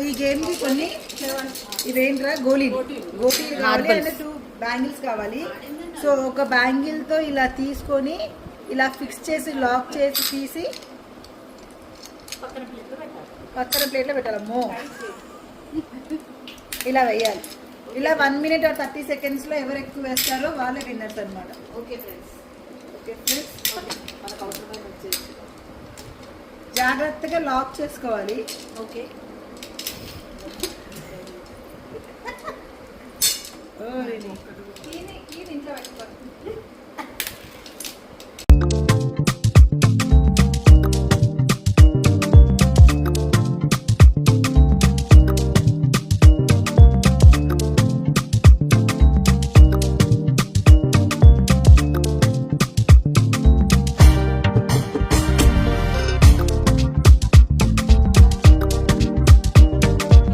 ఈ గేమ్ కి కొన్ని ఇవేంట్రా గోళీలు కావాలి అంటే 2 బ్యాంగిల్స్ కావాలి. సో ఒక బ్యాంగిల్ తో ఇలా తీసుకొని ఇలా ఫిక్స్ చేసి లాక్ చేసి తీసి పక్కన ప్లేట్లో పెట్టాలమ్మో. ఇలా వేయాలి. ఇలా 1 minute or 30 seconds లో ఎవరు ఎక్కువ వేస్తారో వాళ్ళే విన్నర్స్ అనమాట. Okay friends. జాగ్రత్తగా లాక్ చేసుకోవాలి. ఓకే.